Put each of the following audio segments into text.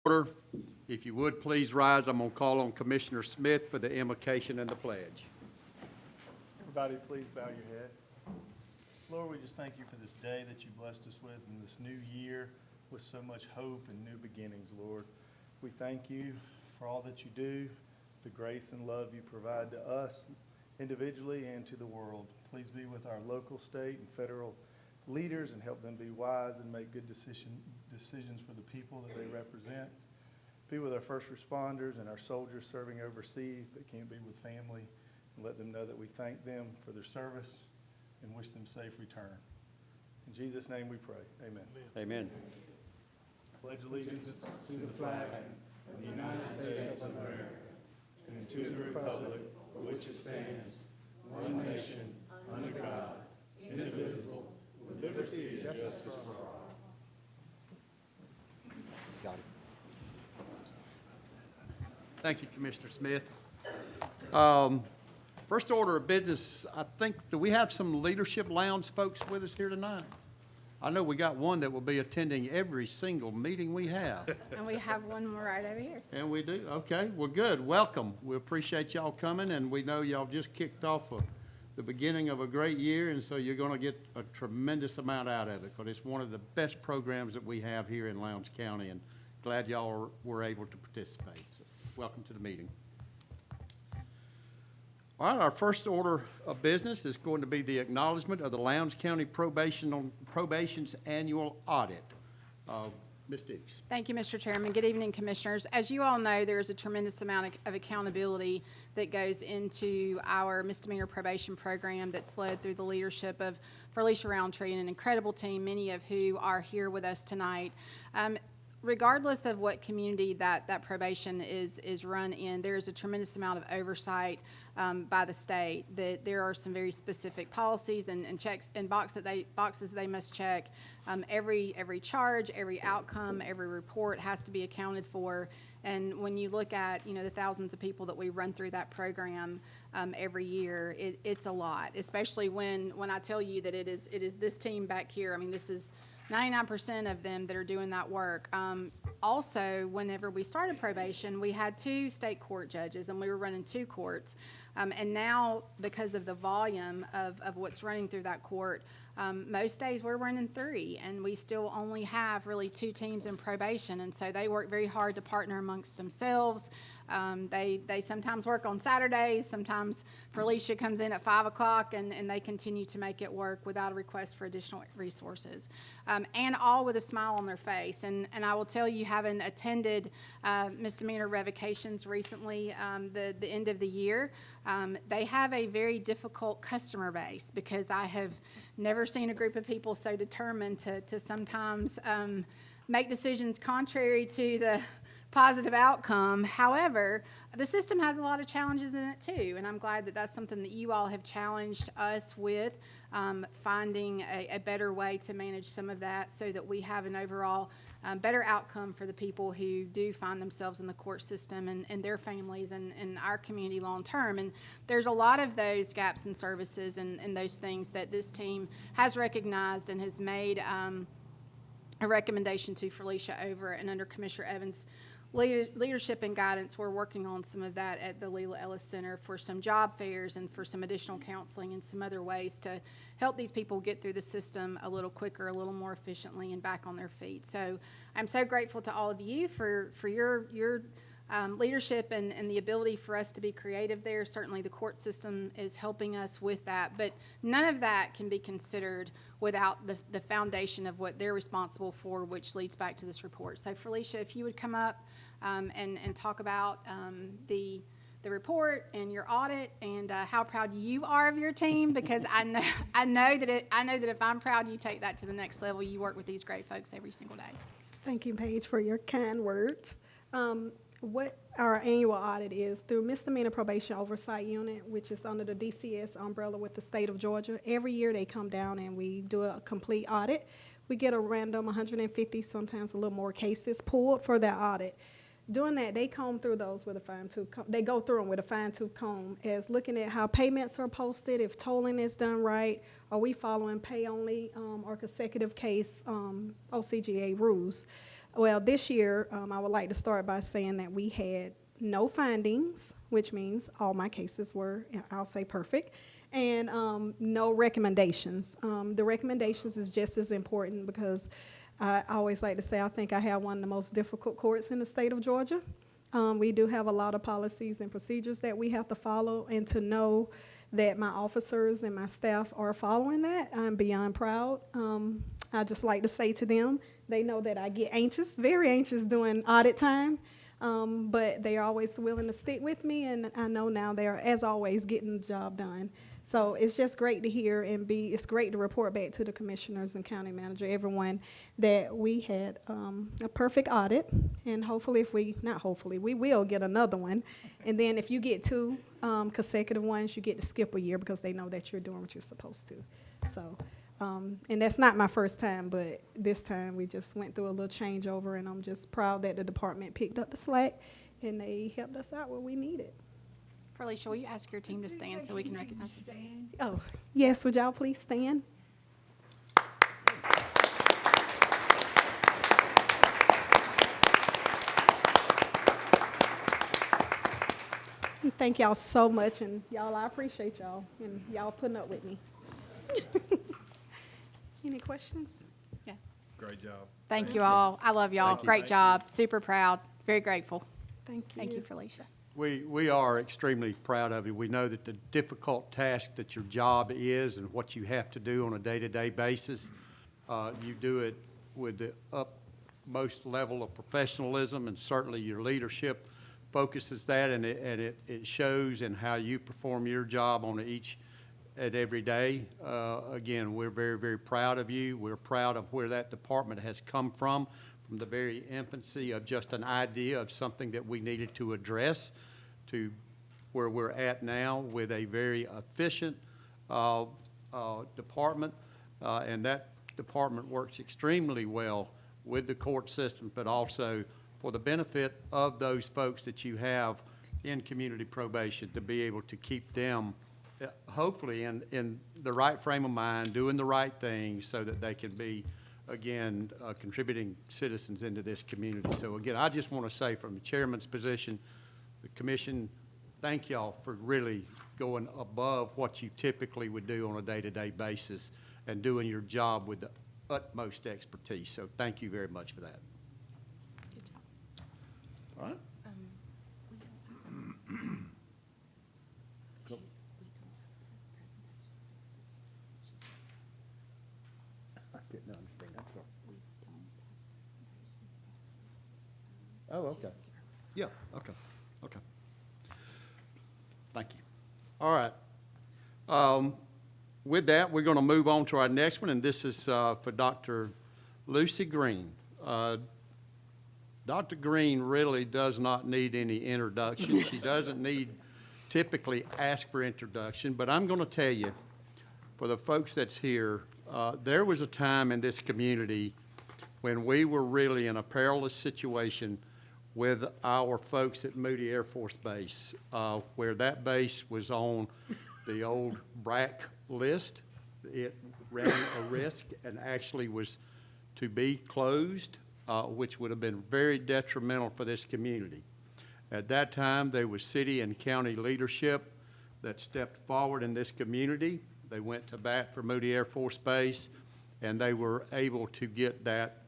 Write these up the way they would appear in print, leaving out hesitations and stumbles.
Order. If you would, please rise. I'm going to call on Commissioner Smith for the invocation and the pledge. Everybody, please bow your head. Lord, we just thank you for this day that you blessed us with and this new year with so much hope and new beginnings, Lord. We thank you for all that you do, the grace and love you provide to us individually and to the world. Please be with our local, state, and federal leaders and help them be wise and make good decisions for the people that they represent. Be with our first responders and our soldiers serving overseas that can't be with family, and let them know that we thank them for their service and wish them safe return. In Jesus' name we pray. Amen. Amen. Pledge allegiance to the flag of the United States of America and to the republic for which it stands, one nation, under God, indivisible, with liberty and justice for all. Thank you, Commissioner Smith. First order of business, I think, do we have some Leadership Lounge folks with us here tonight? I know we got one that will be attending every single meeting we have. And we have one more right over here. And we do? Okay, well, good. Welcome. We appreciate y'all coming, and we know y'all just kicked off the beginning of a great year, and so you're going to get a tremendous amount out of it, because it's one of the best programs that we have here in Lowndes County, and glad y'all were able to participate. So, welcome to the meeting. All right, our first order of business is going to be the acknowledgement of the Lowndes County Probation's annual audit. Ms. Dukes. Thank you, Mr. Chairman. Good evening, Commissioners. As you all know, there's a tremendous amount of accountability that goes into our misdemeanor probation program that's led through the leadership of Felicia Roundtree and an incredible team, many of who are here with us tonight. Regardless of what community that probation is run in, there is a tremendous amount of oversight by the state. That there are some very specific policies and checks and boxes they must check. Every charge, every outcome, every report has to be accounted for. And when you look at the thousands of people that we run through that program every year, it's a lot. Especially when I tell you that it is this team back here. I mean, this is 99% of them that are doing that work. Also, whenever we started probation, we had 2 state court judges, and we were running 2 courts. And now, because of the volume of what's running through that court, most days we're running 3, and we still only have really 2 teams in probation. And so they work very hard to partner amongst themselves. They sometimes work on Saturdays. Sometimes Felicia comes in at 5 o'clock, and they continue to make it work without a request for additional resources. And all with a smile on their face. And I will tell you, having attended misdemeanor revocations recently, the end of the year, they have a very difficult customer base, because I have never seen a group of people so determined to sometimes make decisions contrary to the positive outcome. However, the system has a lot of challenges in it too, and I'm glad that that's something that you all have challenged us with, finding a better way to manage some of that so that we have an overall better outcome for the people who do find themselves in the court system and their families and our community long term. And there's a lot of those gaps in services and those things that this team has recognized and has made a recommendation to Felicia over and under Commissioner Evans' leadership and guidance. We're working on some of that at the Leila Ellis Center for some job fairs and for some additional counseling and some other ways to help these people get through the system a little quicker, a little more efficiently, and back on their feet. So I'm so grateful to all of you for your leadership and the ability for us to be creative there. Certainly the court system is helping us with that, but none of that can be considered without the foundation of what they're responsible for, which leads back to this report. So Felicia, if you would come up and talk about the report and your audit and how proud you are of your team, because I know that if I'm proud, you take that to the next level. You work with these great folks every single day. Thank you, Paige, for your kind words. What our annual audit is through Misdemeanor Probation Oversight Unit, which is under the DCS umbrella with the state of Georgia. Every year they come down and we do a complete audit. We get a random 150, sometimes a little more cases pulled for that audit. doing that, they comb through those with a fine-tooth comb. They go through them with a fine-tooth comb as looking at how payments are posted, if tolling is done right, are we following pay-only or consecutive case OCGA rules. Well, this year, I would like to start by saying that we had no findings, which means all my cases were, I'll say, perfect, and no recommendations. The recommendations is just as important because I always like to say I think I have one of the most difficult courts in the state of Georgia. We do have a lot of policies and procedures that we have to follow, and to know that my officers and my staff are following that, I'm beyond proud. I just like to say to them, they know that I get anxious, very anxious during audit time, but they are always willing to stick with me, and I know now they are, as always, getting the job done. So it's just great to hear, and it's great to report back to the commissioners and county manager, everyone, that we had a perfect audit, and hopefully we will get another one. And then if you get two consecutive ones, you get to skip a year because they know that you're doing what you're supposed to. So, and that's not my first time, but this time we just went through a little changeover, and I'm just proud that the department picked up the slack and they helped us out where we needed. Felicia, will you ask your team to stand so we can recognize them? Oh, yes, would y'all please stand? Thank y'all so much, and y'all, I appreciate y'all, and y'all putting up with me. Any questions? Yeah. Great job. Thank you all. I love y'all. Thank you. Great job. Super proud. Very grateful. Thank you. Thank you, Felicia. We are extremely proud of you. We know that the difficult task that your job is and what you have to do on a day-to-day basis, you do it with the utmost level of professionalism, and certainly your leadership focuses that, and it shows in how you perform your job on each and every day. Again, we're very, very proud of you. We're proud of where that department has come from the very infancy of just an idea of something that we needed to address, to where we're at now with a very efficient department, and that department works extremely well with the court system, but also for the benefit of those folks that you have in community probation, to be able to keep them hopefully in the right frame of mind, doing the right things so that they can be, again, contributing citizens into this community. So again, I just want to say from the chairman's position, the commission, thank y'all for really going above what you typically would do on a day-to-day basis and doing your job with the utmost expertise. So thank you very much for that. Good job. All right. I didn't understand. I'm sorry. Oh, okay. Yeah, okay, okay. Thank you. All right. With that, we're going to move on to our next one, and this is for Dr. Lucy Green. Dr. Green really does not need any introduction. She doesn't need typically ask for introduction, but I'm going to tell you, for the folks that's here, there was a time in this community when we were really in a perilous situation with our folks at Moody Air Force Base, where that base was on the old BRAC list. It ran a risk and actually was to be closed, which would have been very detrimental for this community. At that time, there was city and county leadership that stepped forward in this community. They went to bat for Moody Air Force Base, and they were able to get that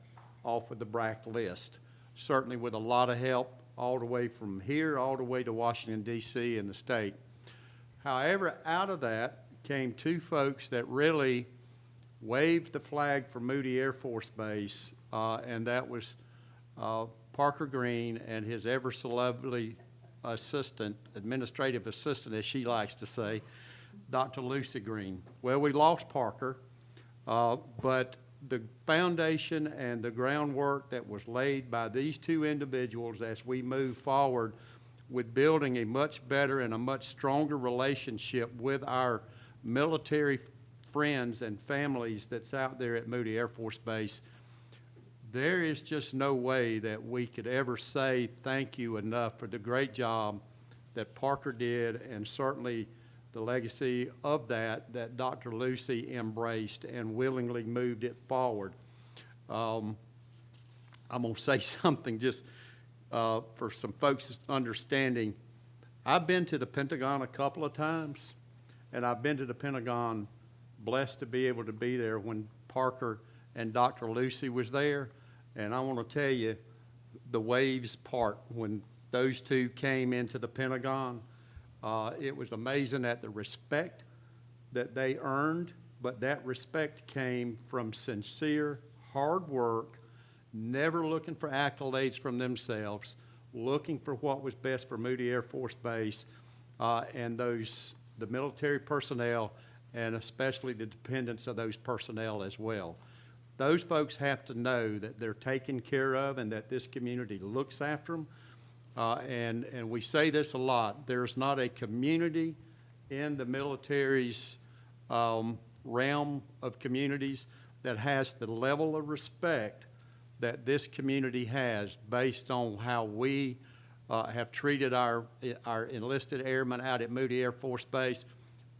off of the BRAC list, certainly with a lot of help all the way from here all the way to Washington, D.C. and the state. However, out of that came two folks that really waved the flag for Moody Air Force Base, and that was Parker Green and his ever so lovely assistant, administrative assistant, as she likes to say, Dr. Lucy Green. Well, we lost Parker, but the foundation and the groundwork that was laid by these two individuals as we move forward with building a much better and a much stronger relationship with our military friends and families that's out there at Moody Air Force Base, there is just no way that we could ever say thank you enough for the great job that Parker did, and certainly the legacy of that Dr. Lucy embraced and willingly moved it forward. I'm going to say something just for some folks' understanding. I've been to the Pentagon a couple of times, and I've been to the Pentagon blessed to be able to be there when Parker and Dr. Lucy was there. And I want to tell you, the waves part when those two came into the Pentagon. It was amazing at the respect that they earned, but that respect came from sincere, hard work, never looking for accolades from themselves, looking for what was best for Moody Air Force Base and the military personnel, and especially the dependents of those personnel as well. Those folks have to know that they're taken care of and that this community looks after them. And we say this a lot. There's not a community in the military's realm of communities that has the level of respect that this community has based on how we have treated our enlisted airmen out at Moody Air Force Base.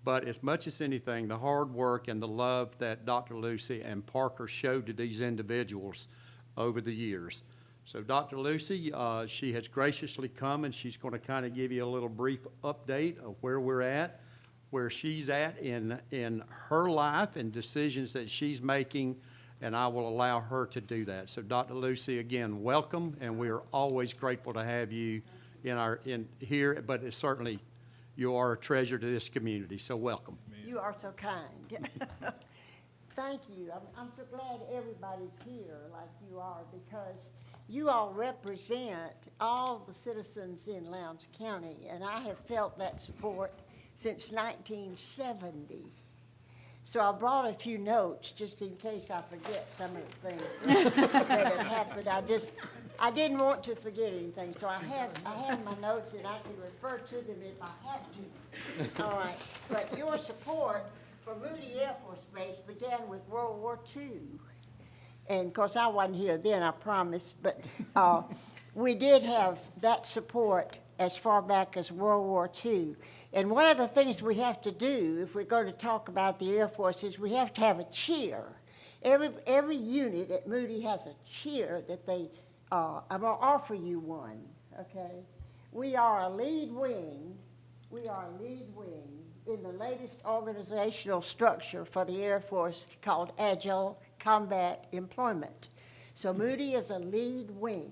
But as much as anything, the hard work and the love that Dr. Lucy and Parker showed to these individuals over the years. So Dr. Lucy, she has graciously come, and she's going to kind of give you a little brief update of where we're at, where she's at in her life and decisions that she's making, and I will allow her to do that. So Dr. Lucy, again, welcome, and we are always grateful to have you in here, but it's certainly you are a treasure to this community, so welcome. You are so kind. Thank you. I'm so glad everybody's here like you are, because you all represent all the citizens in Lowndes County, and I have felt that support since 1970. So I brought a few notes just in case I forget some of the things that had happened. I didn't want to forget anything, so I have my notes, and I can refer to them if I have to. All right, but your support for Moody Air Force Base began with World War II. And of course, I wasn't here then, I promise, but we did have that support as far back as World War II. And one of the things we have to do, if we're going to talk about the Air Force, is we have to have a cheer. Every unit at Moody has a cheer that they, I'm going to offer you one, okay? We are a lead wing in the latest organizational structure for the Air Force called Agile Combat Employment. So Moody is a lead wing,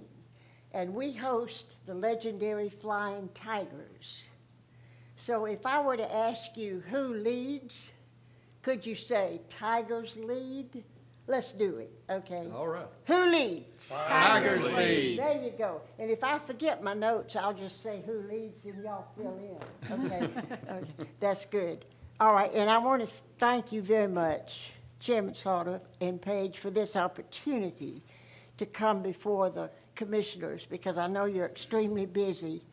and we host the legendary Flying Tigers. So if I were to ask you who leads, could you say Tigers lead? Let's do it, okay? All right. Who leads? Tigers lead. There you go. And if I forget my notes, I'll just say who leads and y'all fill in, okay? Okay, that's good. All right, and I want to thank you very much, Chairman Salter and Page, for this opportunity to come before the commissioners, because I know you're extremely busy,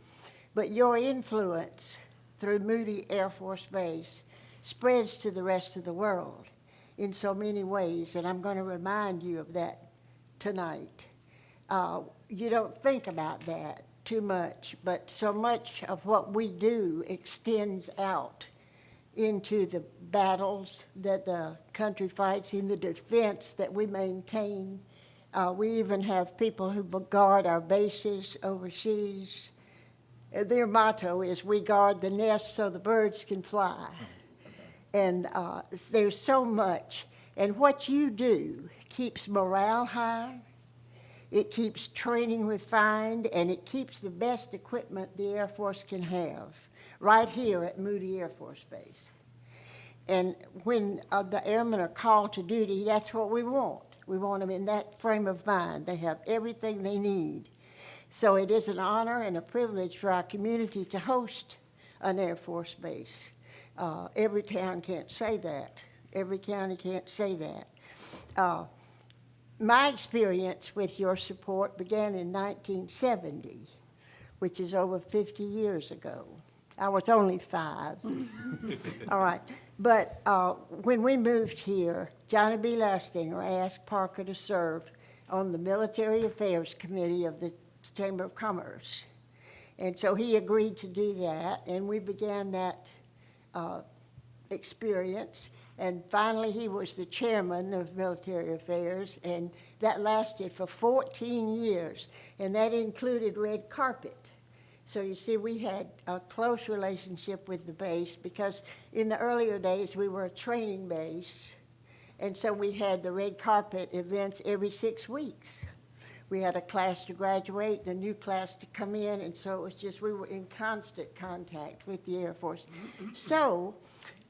but your influence through Moody Air Force Base spreads to the rest of the world in so many ways, and I'm going to remind you of that tonight. You don't think about that too much, but so much of what we do extends out into the battles that the country fights, in the defense that we maintain. We even have people who guard our bases overseas. Their motto is, we guard the nest so the birds can fly. And there's so much. And what you do keeps morale high, it keeps training refined, and it keeps the best equipment the Air Force can have right here at Moody Air Force Base. And when the airmen are called to duty, that's what we want. We want them in that frame of mind. They have everything they need. So it is an honor and a privilege for our community to host an Air Force base. Every town can't say that. Every county can't say that. My experience with your support began in 1970, which is over 50 years ago. I was only 5. All right. But when we moved here, Johnny B. Lastinger asked Parker to serve on the Military Affairs Committee of the Chamber of Commerce. And so he agreed to do that, and we began that experience. And finally, he was the chairman of Military Affairs, and that lasted for 14 years, and that included red carpet. So you see, we had a close relationship with the base because in the earlier days, we were a training base, and so we had the red carpet events every 6 weeks. We had a class to graduate and a new class to come in, and so it was just, we were in constant contact with the Air Force. So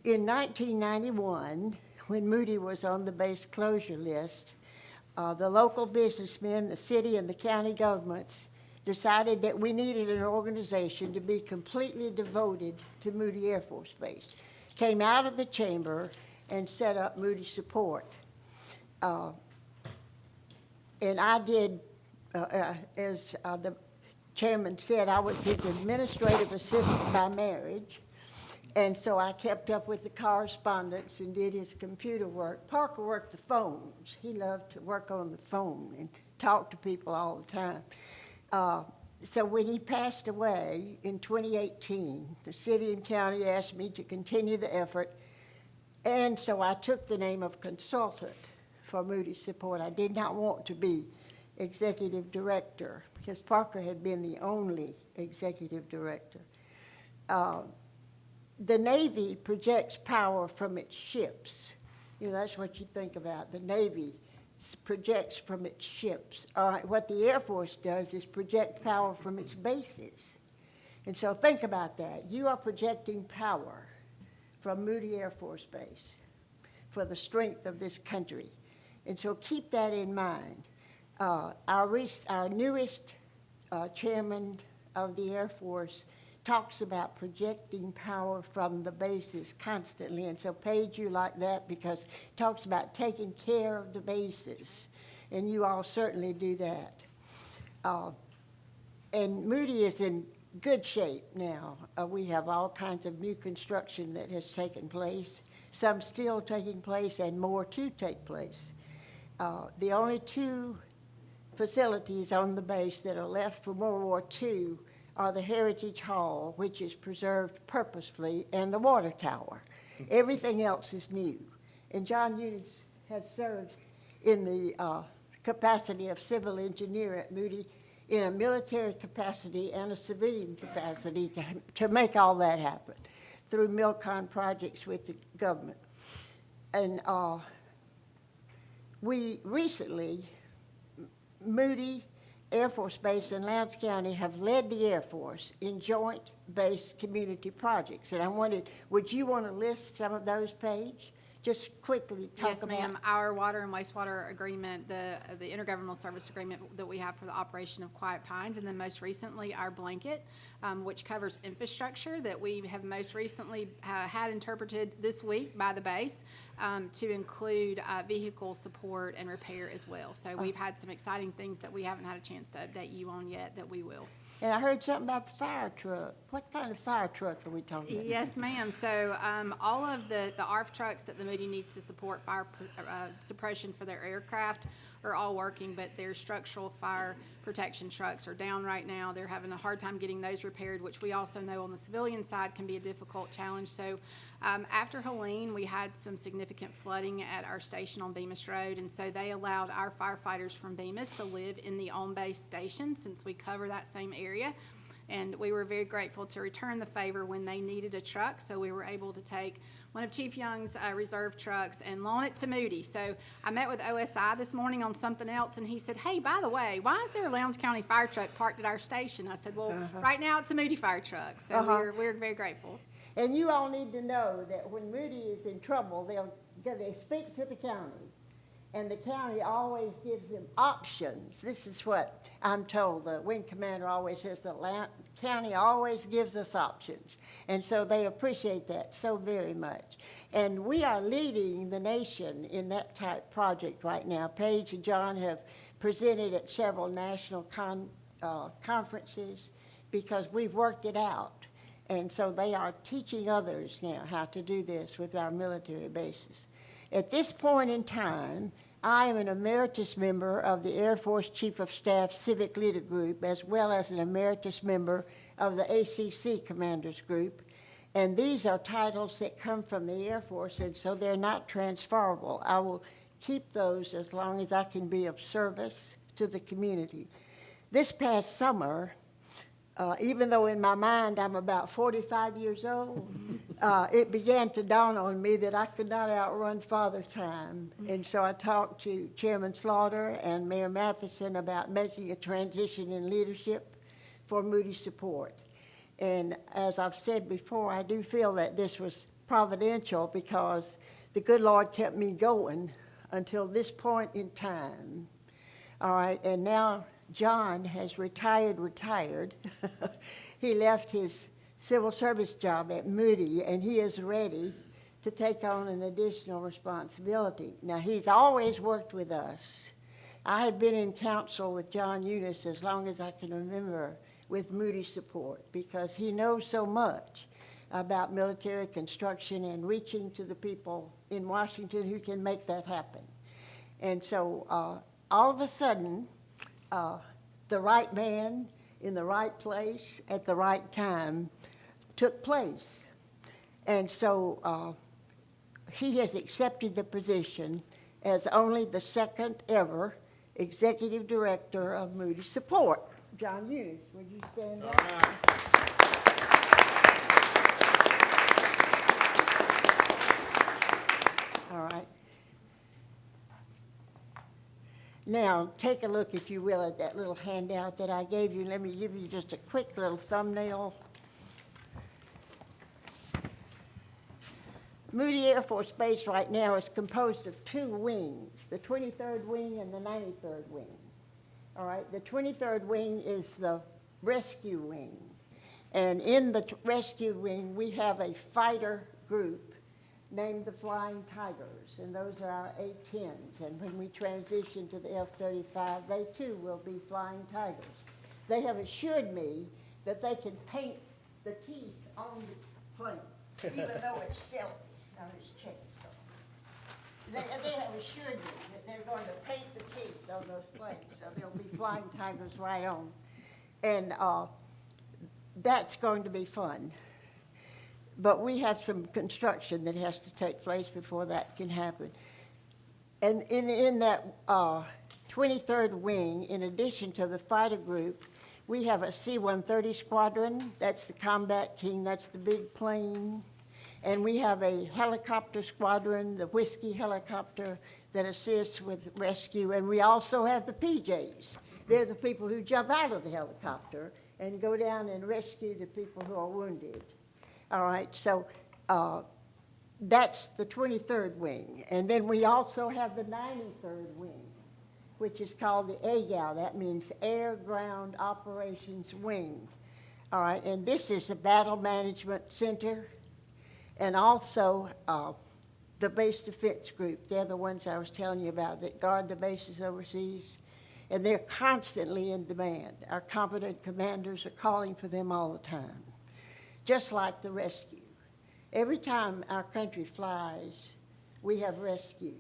in 1991, when Moody was on the base closure list, the local businessmen, the city and the county governments decided that we needed an organization to be completely devoted to Moody Air Force Base. Came out of the chamber and set up Moody Support. And I did, as the chairman said, I was his administrative assistant by marriage. And so I kept up with the correspondence and did his computer work. Parker worked the phones. He loved to work on the phone and talk to people all the time. So when he passed away in 2018, the city and county asked me to continue the effort. And so I took the name of consultant for Moody Support. I did not want to be executive director because Parker had been the only executive director. The Navy projects power from its ships. You know, that's what you think about. The Navy projects from its ships. All right, what the Air Force does is project power from its bases. And so think about that. You are projecting power from Moody Air Force Base for the strength of this country. And so keep that in mind. Our newest chairman of the Air Force talks about projecting power from the bases constantly. And so Paige, you like that because it talks about taking care of the bases. And you all certainly do that. And Moody is in good shape now. We have all kinds of new construction that has taken place, some still taking place and more to take place. The only two facilities on the base that are left from World War II are the Heritage Hall, which is preserved purposefully, and the water tower. Everything else is new. And John Eunice has served in the capacity of civil engineer at Moody in a military capacity and a civilian capacity to make all that happen through MILCON projects with the government. And we recently, Moody Air Force Base and Lowndes County have led the Air Force in joint base community projects. And I wondered, would you want to list some of those, Paige? Just quickly talk about. Yes, ma'am. Our water and wastewater agreement, the intergovernmental service agreement that we have for the operation of Quiet Pines, and then most recently our blanket, which covers infrastructure that we have most recently had interpreted this week by the base to include vehicle support and repair as well. So we've had some exciting things that we haven't had a chance to update you on yet that we will. And I heard something about the fire truck. What kind of fire truck are we talking about? Yes, ma'am. So all of the ARF trucks that the Moody needs to support fire suppression for their aircraft are all working, but their structural fire protection trucks are down right now. They're having a hard time getting those repaired, which we also know on the civilian side can be a difficult challenge. So after Helene, we had some significant flooding at our station on Bemis Road, and so they allowed our firefighters from Bemis to live in the on-base station since we cover that same area. And we were very grateful to return the favor when they needed a truck, so we were able to take one of Chief Young's reserve trucks and loan it to Moody. So I met with OSI this morning on something else, and he said, hey, by the way, why is there a Lowndes County fire truck parked at our station? I said, well, right now it's a Moody fire truck, so we're very grateful. And you all need to know that when Moody is in trouble, they speak to the county, and the county always gives them options. This is what I'm told. The wing commander always says the county always gives us options. And so they appreciate that so very much. And we are leading the nation in that type project right now. Paige and John have presented at several national conferences because we've worked it out. And so they are teaching others now how to do this with our military bases. At this point in time, I am an emeritus member of the Air Force Chief of Staff Civic Leader Group, as well as an emeritus member of the ACC Commanders Group. And these are titles that come from the Air Force, and so they're not transferable. I will keep those as long as I can be of service to the community. This past summer, even though in my mind I'm about 45 years old, it began to dawn on me that I could not outrun Father Time. And so I talked to Chairman Slaughter and Mayor Matheson about making a transition in leadership for Moody Support. And as I've said before, I do feel that this was providential because the good Lord kept me going until this point in time. All right, and now John has retired. He left his civil service job at Moody, and he is ready to take on an additional responsibility. Now, he's always worked with us. I have been in council with John Eunice as long as I can remember with Moody Support because he knows so much about military construction and reaching to the people in Washington who can make that happen. And so all of a sudden, the right man in the right place at the right time took place. And so he has accepted the position as only the second ever executive director of Moody Support. John Eunice, would you stand up? All right. Now, take a look, if you will, at that little handout that I gave you. Let me give you just a quick little thumbnail. Moody Air Force Base right now is composed of two wings, the 23rd Wing and the 93rd Wing. All right, the 23rd Wing is the rescue wing. And in the rescue wing, we have a fighter group named the Flying Tigers, and those are our A-10s. And when we transition to the F-35, they too will be Flying Tigers. They have assured me that they can paint the teeth on the plane, even though it's stealthy. Now it's checked. They have assured me that they're going to paint the teeth on those planes, so they'll be Flying Tigers right on. And that's going to be fun. But we have some construction that has to take place before that can happen. And in that 23rd Wing, in addition to the fighter group, we have a C-130 squadron. That's the Combat King. That's the big plane. And we have a helicopter squadron, the Whiskey helicopter, that assists with rescue. And we also have the PJs. They're the people who jump out of the helicopter and go down and rescue the people who are wounded. All right, so that's the 23rd Wing. And then we also have the 93rd Wing, which is called the AGOW. That means Air Ground Operations Wing. All right, and this is the Battle Management Center. And also the Base Defense Group. They're the ones I was telling you about that guard the bases overseas. And they're constantly in demand. Our competent commanders are calling for them all the time, just like the rescue. Every time our country flies, we have rescue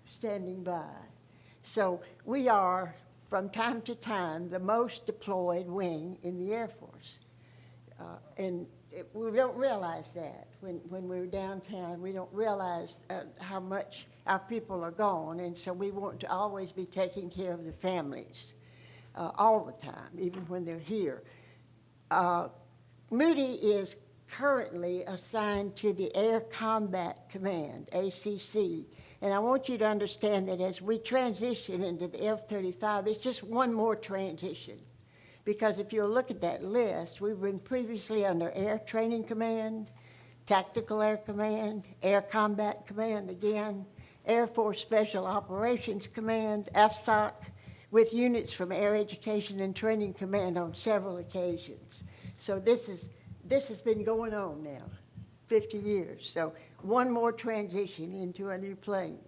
standing by. So we are, from time to time, the most deployed wing in the Air Force. We don't realize that when we're downtown. We don't realize how much our people are gone, and so we want to always be taking care of the families all the time, even when they're here. Moody is currently assigned to the Air Combat Command, ACC, and I want you to understand that as we transition into the F-35, it's just one more transition. Because if you'll look at that list, we've been previously under Air Training Command, Tactical Air Command, Air Combat Command again, Air Force Special Operations Command, AFSOC, with units from Air Education and Training Command on several occasions. So this has been going on now, 50 years. So one more transition into a new plane.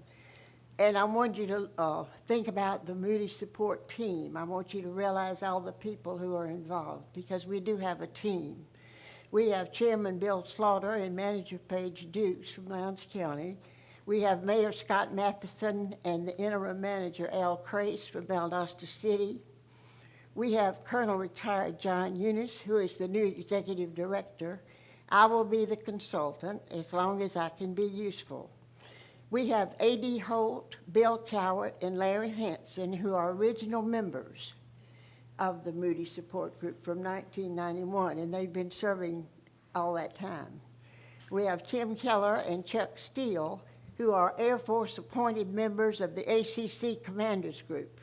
And I want you to think about the Moody Support team. I want you to realize all the people who are involved, because we do have a team. We have Chairman Bill Slaughter and Manager Paige Dukes from Lowndes County. We have Mayor Scott Matheson and the interim manager Al Crace from Valdosta City. We have Colonel retired John Eunice, who is the new executive director. I will be the consultant as long as I can be useful. We have A.D. Holt, Bill Cowart, and Larry Hanson, who are original members of the Moody Support Group from 1991, and they've been serving all that time. We have Tim Keller and Chuck Steele, who are Air Force appointed members of the ACC Commanders Group.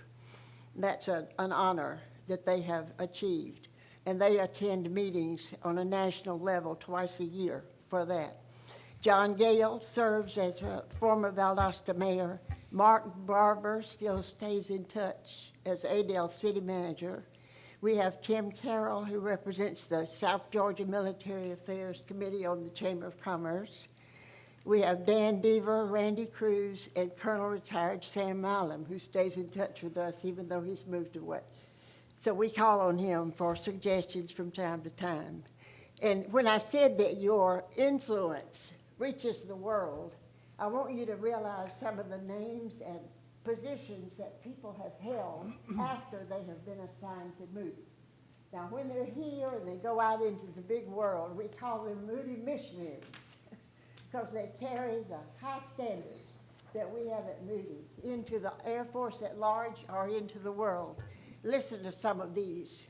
That's an honor that they have achieved, and they attend meetings on a national level twice a year for that. John Gale serves as a former Valdosta mayor. Mark Barber still stays in touch as Adel city manager. We have Tim Carroll, who represents the South Georgia Military Affairs Committee on the Chamber of Commerce. We have Dan Deaver, Randy Cruz, and Colonel retired Sam Milam, who stays in touch with us even though he's moved away. So we call on him for suggestions from time to time. And when I said that your influence reaches the world, I want you to realize some of the names and positions that people have held after they have been assigned to Moody. Now, when they're here and they go out into the big world, we call them Moody missionaries because they carry the high standards that we have at Moody into the Air Force at large or into the world. Listen to some of these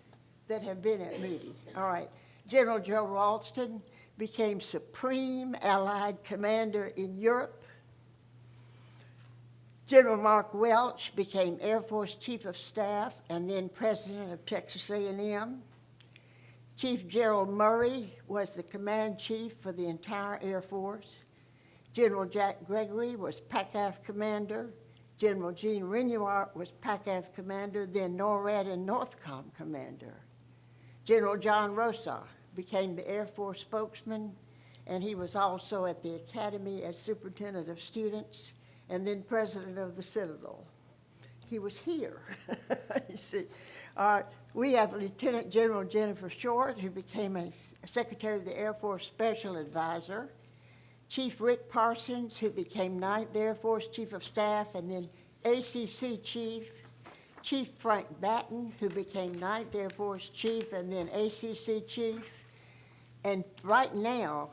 that have been at Moody. All right. General Joe Ralston became Supreme Allied Commander in Europe. General Mark Welch became Air Force Chief of Staff and then President of Texas A&M. Chief Gerald Murray was the Command Chief for the entire Air Force. General Jack Gregory was PACAF Commander. General Gene Renouart was PACAF Commander, then NORAD and NORTHCOM Commander. General John Rosa became the Air Force spokesman, and he was also at the Academy as Superintendent of Students, and then President of the Citadel. He was here, you see. We have Lieutenant General Jennifer Short, who became a Secretary of the Air Force Special Advisor. Chief Rick Parsons, who became 9th Air Force Chief of Staff, and then ACC Chief. Chief Frank Batten, who became 9th Air Force Chief, and then ACC Chief. And right now,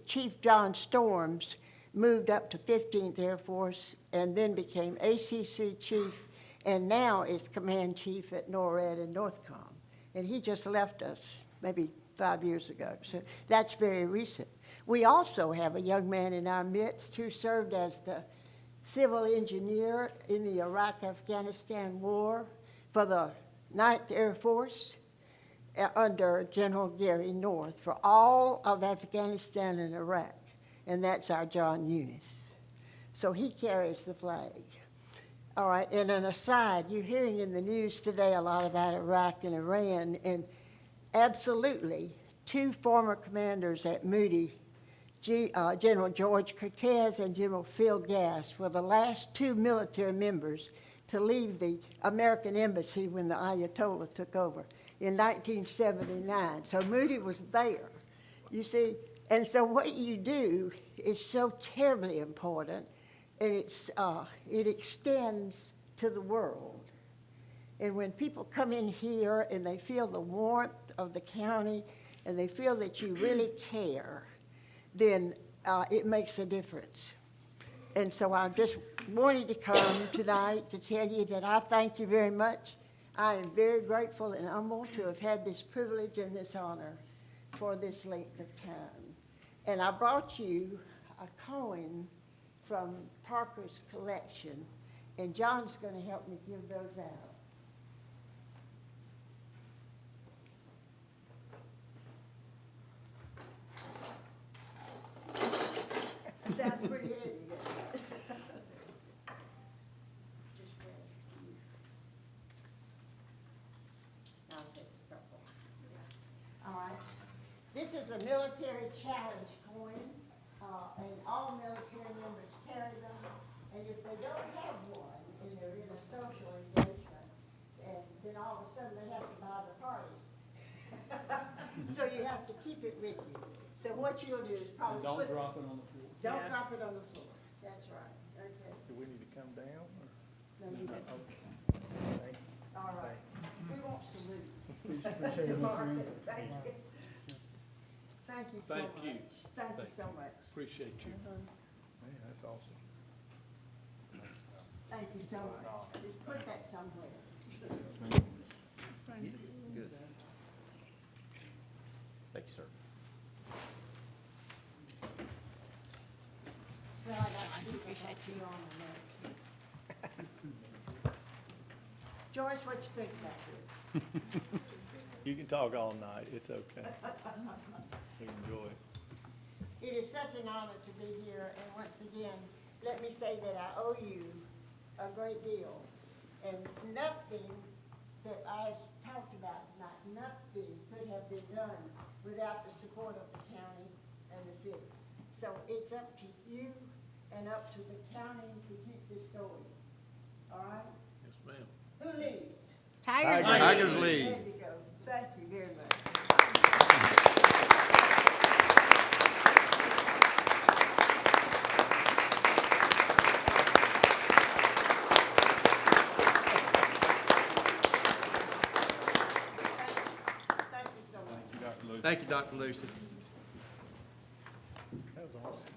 Chief John Storms moved up to 15th Air Force and then became ACC Chief, and now is Command Chief at NORAD and NORTHCOM. And he just left us maybe 5 years ago, so that's very recent. We also have a young man in our midst who served as the civil engineer in the Iraq-Afghanistan war for the 9th Air Force under General Gary North for all of Afghanistan and Iraq, and that's our John Eunice. So he carries the flag. All right, and an aside, you're hearing in the news today a lot about Iraq and Iran, and absolutely, two former commanders at Moody, General George Cortez and General Phil Gass, were the last two military members to leave the American embassy when the Ayatollah took over in 1979. So Moody was there, you see. And so what you do is so terribly important, and it extends to the world. And when people come in here and they feel the warmth of the county and they feel that you really care, then it makes a difference. And so I just wanted to come tonight to tell you that I thank you very much. I am very grateful and humbled to have had this privilege and this honor for this length of time. And I brought you a coin from Parker's collection, and John's going to help me give those out. Sounds pretty heavy. Just grab a few. I'll take a couple. All right. This is a military challenge coin, and all military members carry them. And if they don't have one, and they're in a social engagement, and then all of a sudden they have to buy the party. So you have to keep it with you. So what you'll do is probably Don't drop it on the floor. Don't drop it on the floor. That's right, okay. Do we need to come down, or? No, you don't. Thank you. All right. We won't salute. Appreciate it, Miss Green. Thank you. Thank you so Thank much. you. Thank you so much. Appreciate you. Man, that's awesome. Thank you so much. Just put that somewhere. Good. Thank you, sir. Well, I got to appreciate you on the note. Joyce, what you think about this? You can talk all night, it's okay. Enjoy it. It is such an honor to be here, and once again, let me say that I owe you a great deal. And nothing that I've talked about tonight, nothing could have been done without the support of the county and the city. So it's up to you and up to the county to keep this going. All right? Yes, ma'am. Who leads? Tigers Tigers lead. lead. There you go. Thank you very much. Thank you so much. Thank you, Dr. Lucy. That was awesome.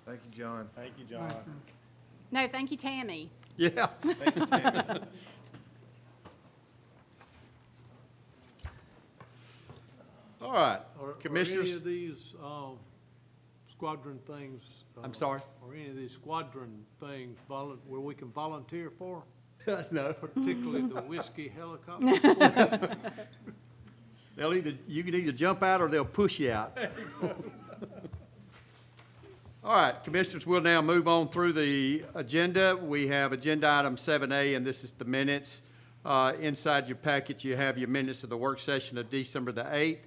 Thank you, John. Thank you, John. No, thank you, Tammy. Yeah. Thank you, Tammy. All right, Are Commissioners. any of these squadron things? I'm sorry? Are any of these squadron things where we can volunteer for, No. particularly the whiskey helicopter? You can either jump out or they'll push you out. All right, Commissioners, we'll now move on through the agenda. We have agenda item 7A, and this is the minutes. Inside your packet, you have your minutes of the work session of December the 8th,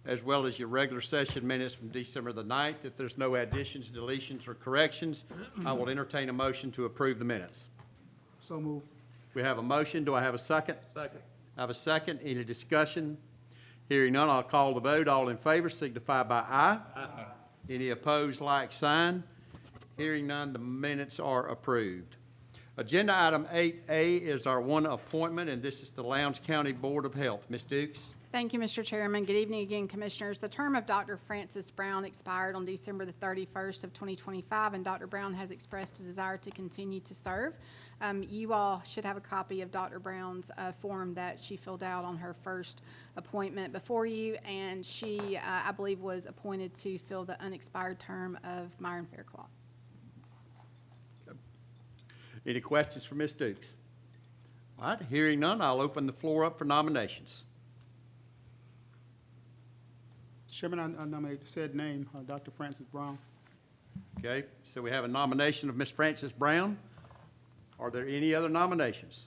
as well as your regular session minutes from December the 9th. If there's no additions, deletions, or corrections, I will entertain a motion to approve the minutes. So move. We have a motion. Do I have a second? Second. I have a second. Any discussion? Hearing none, I'll call the vote. All in favor signify by aye. Aye. Any opposed, like sign. Hearing none, the minutes are approved. Agenda item 8A is our one appointment, and this is the Lowndes County Board of Health. Ms. Dukes? Thank you, Mr. Chairman. Good evening again, Commissioners. The term of Dr. Francis Brown expired on December the 31st of 2025, and Dr. Brown has expressed a desire to continue to serve. You all should have a copy of Dr. Brown's form that she filled out on her first appointment before you, and she, I believe, was appointed to fill the unexpired term of Myron Faircloth. Any questions for Ms. Dukes? All right, hearing none, I'll open the floor up for nominations. Chairman, I nominate said name, Dr. Francis Brown. Okay, so we have a nomination of Ms. Frances Brown. Are there any other nominations?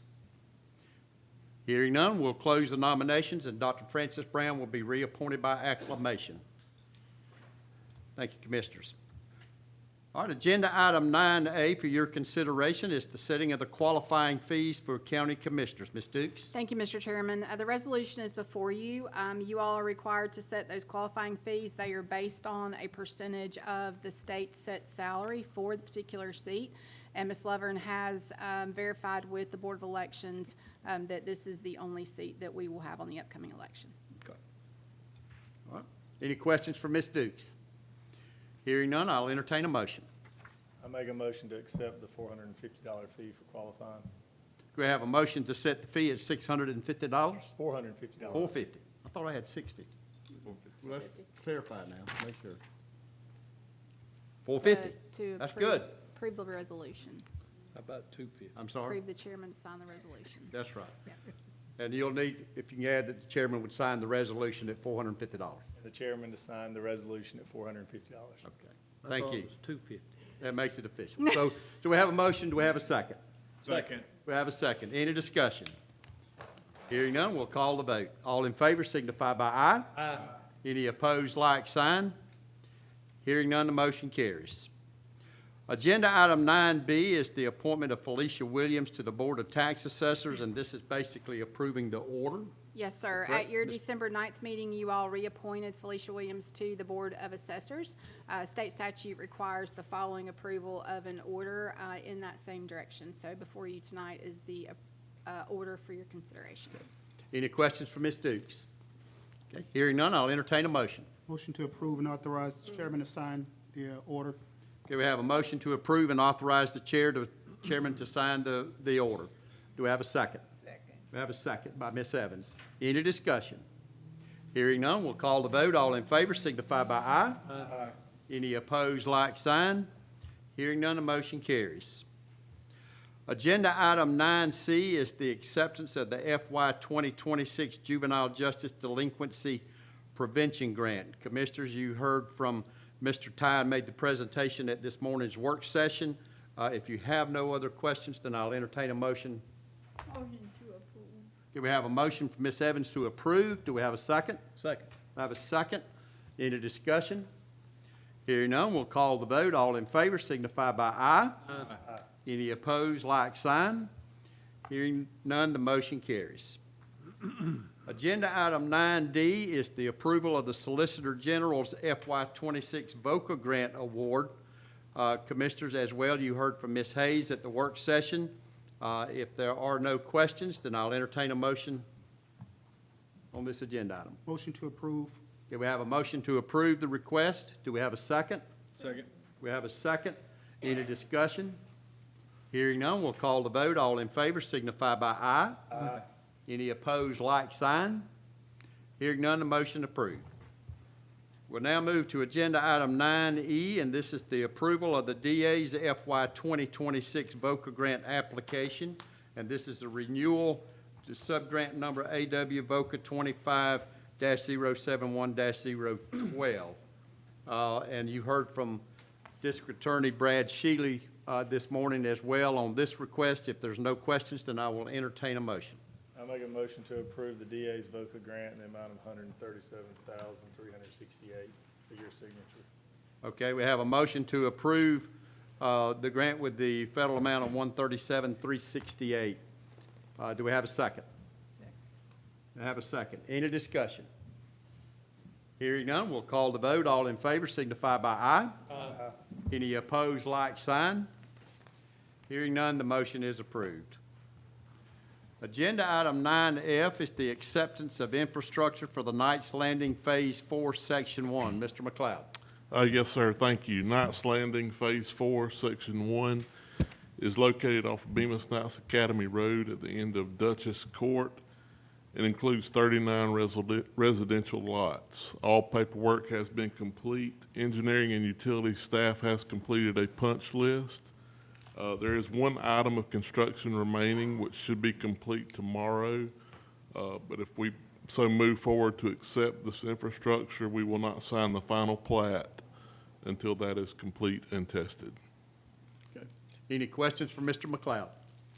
Hearing none, we'll close the nominations, and Dr. Frances Brown will be reappointed by acclamation. Thank you, Commissioners. All right, agenda item 9A for your consideration is the setting of the qualifying fees for county commissioners. Ms. Dukes? Thank you, Mr. Chairman. The resolution is before you. You all are required to set those qualifying fees. They are based on a percentage of the state set salary for the particular seat. And Ms. Lovern has verified with the Board of Elections that this is the only seat that we will have on the upcoming election. Okay. All right. Any questions for Ms. Dukes? Hearing none, I'll entertain a motion. I make a motion to accept the $450 fee for qualifying. Do we have a motion to set the fee at $650? $450. $450. I thought I had 60. Let's clarify now, make sure. $450. To That's approve- good. Approve the resolution. How about 250? I'm sorry? Approve the chairman to sign the resolution. That's right. And you'll need, if you can add that the chairman would sign the resolution at $450. The chairman to sign the resolution at $450. Okay. I Thank thought you. it was 250. That makes it official. So we have a motion. Do we have a second? Second. We have a second. Any discussion? Hearing none, we'll call the vote. All in favor signify by aye. Aye. Any opposed, like sign. Hearing none, the motion carries. Agenda item 9B is the appointment of Felicia Williams to the Board of Tax Assessors, and this is basically approving the order Yes, sir. Correct. At your Ms. December 9th meeting, you all reappointed Felicia Williams to the Board of Assessors. State statute requires the following approval of an order in that same direction. So before you tonight is the order for your consideration. Any questions for Ms. Dukes? Okay, hearing none, I'll entertain a motion. Motion to approve and authorize the chairman to sign the order. Okay, we have a motion to approve and authorize the chairman to sign the order. Do we have a second? Second. We have a second by Ms. Evans. Any discussion? Hearing none, we'll call the vote. All in favor signify by aye. Aye. Any opposed, like sign. Hearing none, the motion carries. Agenda item 9C is the acceptance of the FY 2026 Juvenile Justice Delinquency Prevention Grant. Commissioners, you heard from Mr. Tide made the presentation at this morning's work session. If you have no other questions, then I'll entertain a motion. Motion to approve. Do we have a motion from Ms. Evans to approve? Do we have a second? Second. I have a second. Any discussion? Hearing none, we'll call the vote. All in favor signify by aye. Aye. Any opposed, like sign. Hearing none, the motion carries. Agenda item 9D is the approval of the Solicitor General's FY 26 VOCA Grant Award. Commissioners, as well, you heard from Ms. Hayes at the work session. If there are no questions, then I'll entertain a motion on this agenda item. Motion to approve. Okay, we have a motion to approve the request. Do we have a second? Second. We have a second. Any discussion? Hearing none, we'll call the vote. All in favor signify by aye. Aye. Any opposed, like sign. Hearing none, the motion approved. We'll now move to agenda item 9E, and this is the approval of the DA's FY 2026 VOCA grant application. And this is a renewal to subgrant number AW VOCA 25-071-012. And you heard from District Attorney Brad Shealy this morning as well on this request. If there's no questions, then I will entertain a motion. I make a motion to approve the DA's VOCA grant in the amount of $137,368 for your signature. Okay, we have a motion to approve the grant with the federal amount of $137,368. Do we have a second? Second. I have a second. Any discussion? Hearing none, we'll call the vote. All in favor signify by aye. Aye. Any opposed, like sign. Hearing none, the motion is approved. Agenda item 9F is the acceptance of infrastructure for the Knights Landing Phase 4, Section 1. Mr. McLeod. Yes, sir. Thank you. Knights Landing Phase 4, Section 1 is located off of Bemis Knights Academy Road at the end of Duchess Court. It includes 39 residential lots. All paperwork has been complete. Engineering and utility staff has completed a punch list. There is one item of construction remaining, which should be complete tomorrow. But if we so move forward to accept this infrastructure, we will not sign the final plat until that is complete and tested. Okay. Any questions for Mr. McLeod?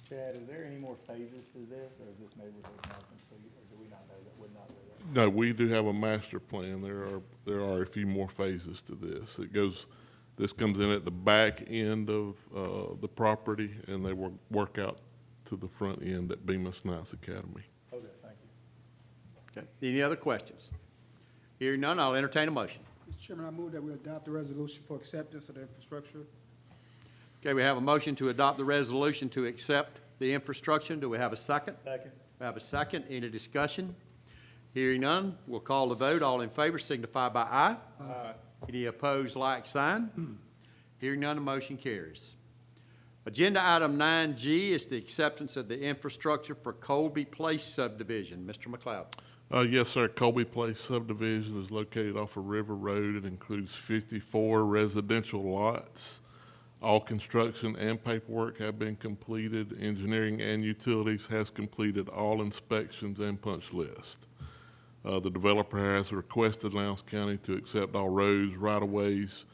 Chad, is there any more phases to this, or is this neighborhood not complete, or do we not know that, would not know that? No, we do have a master plan. There are a few more phases to this. This comes in at the back end of the property, and they work out to the front end at Bemis Knights Academy. Okay, thank you. Okay. Any other questions? Hearing none, I'll entertain a motion. Mr. Chairman, I move that we adopt the resolution for acceptance of the infrastructure. Okay, we have a motion to adopt the resolution to accept the infrastructure. Do we have a second? Second. We have a second. Any discussion? Hearing none, we'll call the vote. All in favor signify by aye. Aye. Any opposed, like sign. Hearing none, the motion carries. Agenda item 9G is the acceptance of the infrastructure for Colby Place subdivision. Mr. McLeod. Yes, sir. Colby Place subdivision is located off of River Road. It includes 54 residential lots. All construction and paperwork have been completed. Engineering and utilities has completed all inspections and punch list. The developer has requested Lowndes County to accept all roads, right-of-ways,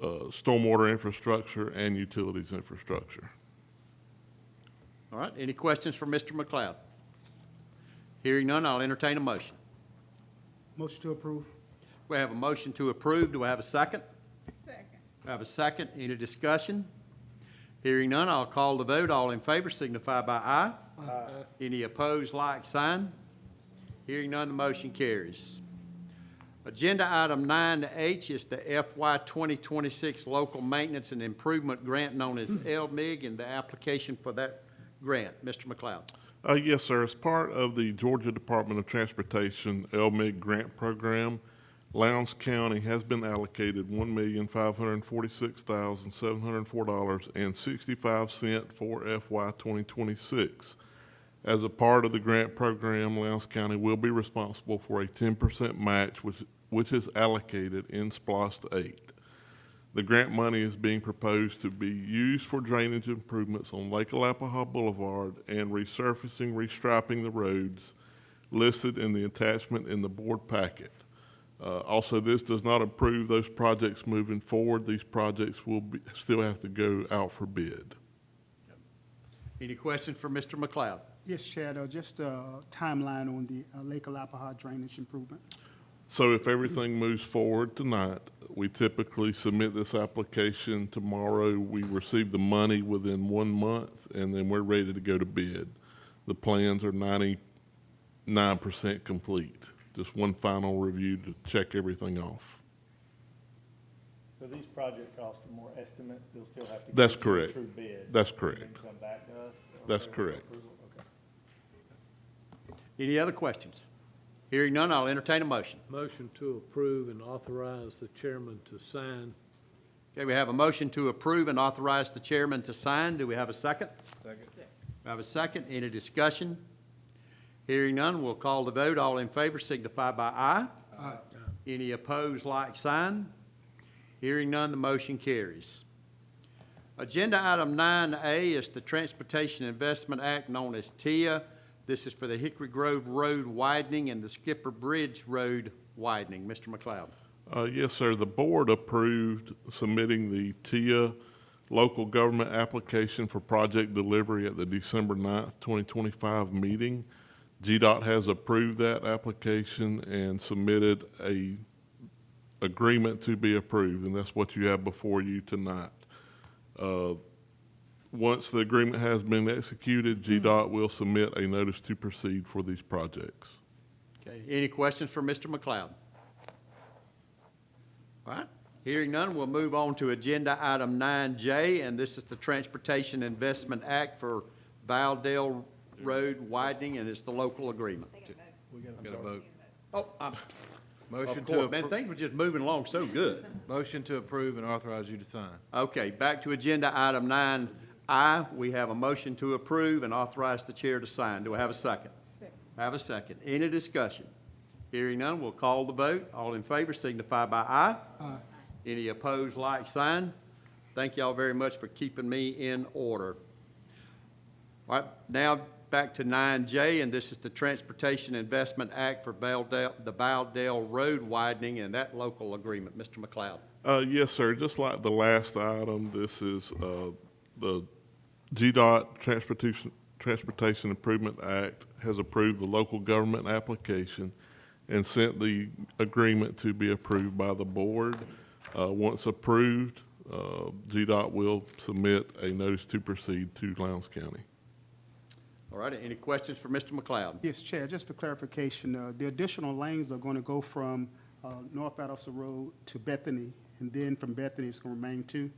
stormwater infrastructure, and utilities infrastructure. All right, any questions for Mr. McLeod? Hearing none, I'll entertain a motion. Motion to approve. We have a motion to approve. Do I have a second? Second. We have a second. Any discussion? Hearing none, I'll call the vote. All in favor signify by aye. Aye. Any opposed, like sign. Hearing none, the motion carries. Agenda item 9H is the FY 2026 Local Maintenance and Improvement Grant known as LMIG and the application for that grant. Mr. McLeod. Yes, sir. As part of the Georgia Department of Transportation LMIG grant program, Lowndes County has been allocated $1,546,704.65 for FY 2026. As a part of the grant program, Lowndes County will be responsible for a 10% match, which is allocated in SPLOST 8. The grant money is being proposed to be used for drainage improvements on Lake Alapaha Boulevard and resurfacing, restriping the roads listed in the attachment in the board packet. Also, this does not approve those projects moving forward. These projects will still have to go out for bid. Any questions for Mr. McLeod? Yes, Chad, just a timeline on the Lake Alapaha drainage improvement. So if everything moves forward tonight, we typically submit this application tomorrow. We receive the money within 1 month, and then we're ready to go to bid. The plans are 99% complete. Just one final review to check everything off. So these project costs are more estimates, they'll still have to. That's go through a correct. True bid. That's And correct. then come back to us? That's for correct. approval? Okay. Any other questions? Hearing none, I'll entertain a motion. Motion to approve and authorize the chairman to sign. Okay, we have a motion to approve and authorize the chairman to sign. Do we have a second? Second. We have a second. Any discussion? Hearing none, we'll call the vote. All in favor signify by aye. Aye. Any opposed, like sign. Hearing none, the motion carries. Agenda item 9A is the Transportation Investment Act known as TIA. This is for the Hickory Grove Road widening and the Skipper Bridge Road widening. Mr. McLeod. Yes, sir. The board approved submitting the TIA local government application for project delivery at the December 9th, 2025 meeting. GDOT has approved that application and submitted a agreement to be approved, and that's what you have before you tonight. Once the agreement has been executed, GDOT will submit a notice to proceed for these projects. Okay, any questions for Mr. McLeod? All right, hearing none, we'll move on to agenda item 9J, and this is the Transportation Investment Act for Valdale Road widening, and it's the local agreement. We got a vote. Oh, Motion of to, course, man, things were just moving along so good. motion to approve and authorize you to sign. Okay, back to agenda item 9I. We have a motion to approve and authorize the chair to sign. Do I have a second? Have a second. Any discussion? Hearing none, we'll call the vote. All in favor signify by aye. Aye. Any opposed, like sign. Thank y'all very much for keeping me in order. All right, now back to 9J, and this is the Transportation Investment Act for the Valdale Road widening and that local agreement. Mr. McLeod. Yes, sir. Just like the last item, this is the GDOT Transportation Improvement Act has approved the local government application and sent the agreement to be approved by the board. Once approved, GDOT will submit a notice to proceed to Lowndes County. All right, any questions for Mr. McLeod? Yes, Chad, just for clarification, the additional lanes are going to go from North Valdosta Road to Bethany, and then from Bethany, it's going to remain to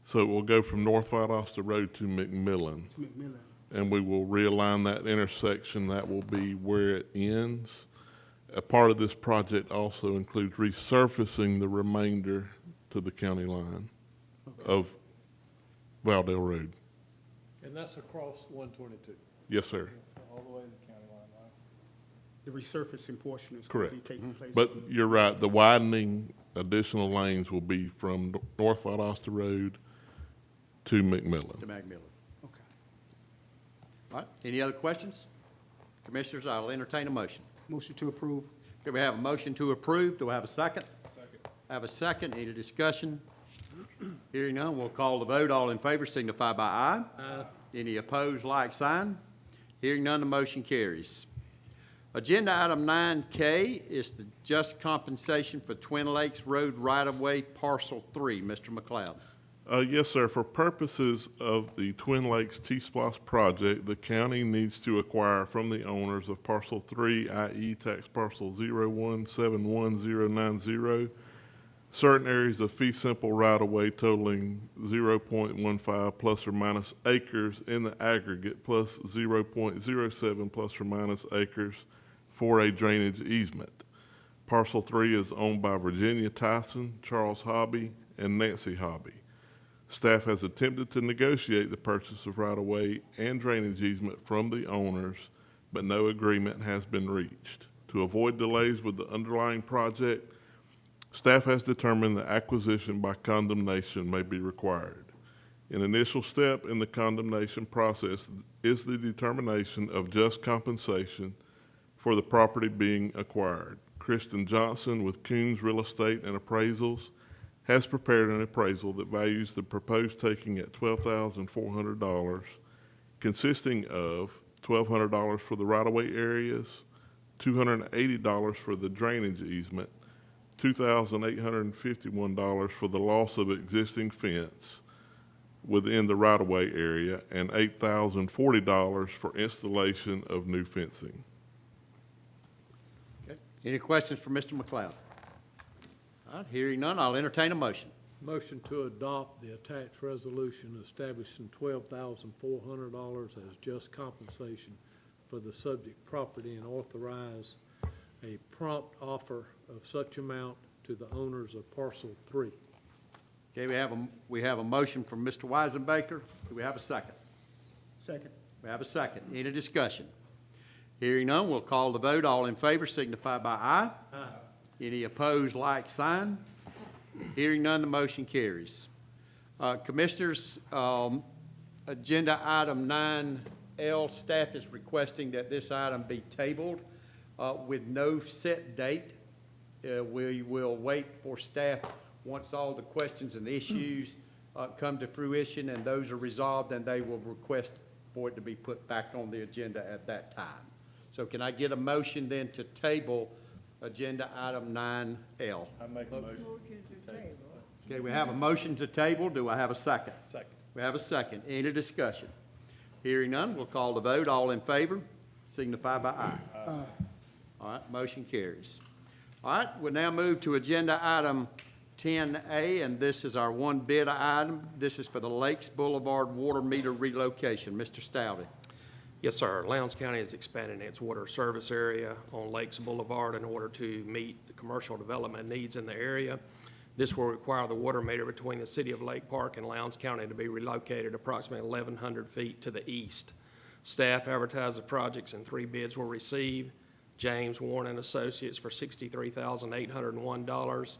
So it will go from North Valdosta Road to McMillan, McMillan. and we will realign that intersection. That will be where it ends. A part of this project also includes resurfacing the remainder to the county line of Valdale Road. And that's across 122. Yes, sir. All the way to the county line, right? The resurfacing portion is going to be Correct. taking place. But you're right, the widening additional lanes will be from North Valdosta Road to McMillan. To McMillan. Okay. All right, any other questions? Commissioners, I'll entertain a motion. Motion to approve. Okay, we have a motion to approve. Do I have a second? Second. Have a second. Any discussion? Hearing none, we'll call the vote. All in favor signify by aye. Aye. Any opposed, like sign. Hearing none, the motion carries. Agenda item 9K is the just compensation for Twin Lakes Road right-of-way parcel 3. Mr. McLeod. Yes, sir. For purposes of the Twin Lakes T-Splosh project, the county needs to acquire from the owners of parcel 3, i.e. tax parcel 0171090, certain areas of fee simple right-of-way totaling 0.15 plus or minus acres in the aggregate, plus 0.07 plus or minus acres for a drainage easement. Parcel 3 is owned by Virginia Tyson, Charles Hobby, and Nancy Hobby. Staff has attempted to negotiate the purchase of right-of-way and drainage easement from the owners, but no agreement has been reached. To avoid delays with the underlying project, staff has determined that acquisition by condemnation may be required. An initial step in the condemnation process is the determination of just compensation for the property being acquired. Kristen Johnson with Coons Real Estate and Appraisals has prepared an appraisal that values the proposed taking at $12,400, consisting of $1,200 for the right-of-way areas, $280 for the drainage easement, $2,851 for the loss of existing fence within the right-of-way area, and $8,040 for installation of new fencing. Okay. Any questions for Mr. McLeod? All right, hearing none, I'll entertain a motion. Motion to adopt the attached resolution establishing $12,400 as just compensation for the subject property and authorize a prompt offer of such amount to the owners of parcel 3. Okay, we have a motion from Mr. Weisenbaker. Do we have a second? Second. We have a second. Any discussion? Hearing none, we'll call the vote. All in favor signify by aye. Aye. Any opposed, like sign. Hearing none, the motion carries. Commissioners, agenda item 9L, staff is requesting that this item be tabled with no set date. We will wait for staff, once all the questions and issues come to fruition and those are resolved, and they will request for it to be put back on the agenda at that time. So can I get a motion then to table agenda item 9L? I make a motion to table. Okay, we have a motion to table. Do I have a second? Second. We have a second. Any discussion? Hearing none, we'll call the vote. All in favor signify by aye. Aye. All right, motion carries. All right, we'll now move to agenda item 10A, and this is our one bid item. This is for the Lakes Boulevard water meter relocation. Mr. Stalvey. Yes, sir. Lowndes County is expanding its water service area on Lakes Boulevard in order to meet the commercial development needs in the area. This will require the water meter between the city of Lake Park and Lowndes County to be relocated approximately 1,100 feet to the east. Staff advertised the projects and 3 bids were received. James Warren and Associates for $63,801.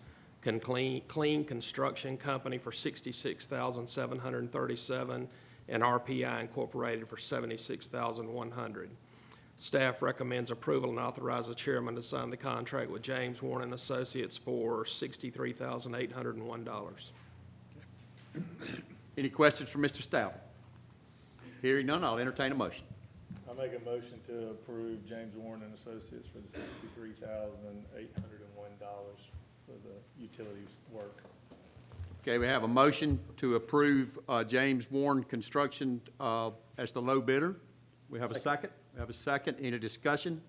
Clean Construction Company for $66,737, and RPI Incorporated for $76,100. Staff recommends approval and authorize the chairman to sign the contract with James Warren and Associates for $63,801. Any questions for Mr. Stalvey? Hearing none, I'll entertain a motion. I make a motion to approve James Warren and Associates for the $63,801 for the utilities work. Okay, we have a motion to approve James Warren Construction as the low bidder. We have a second. We have a second. Any discussion?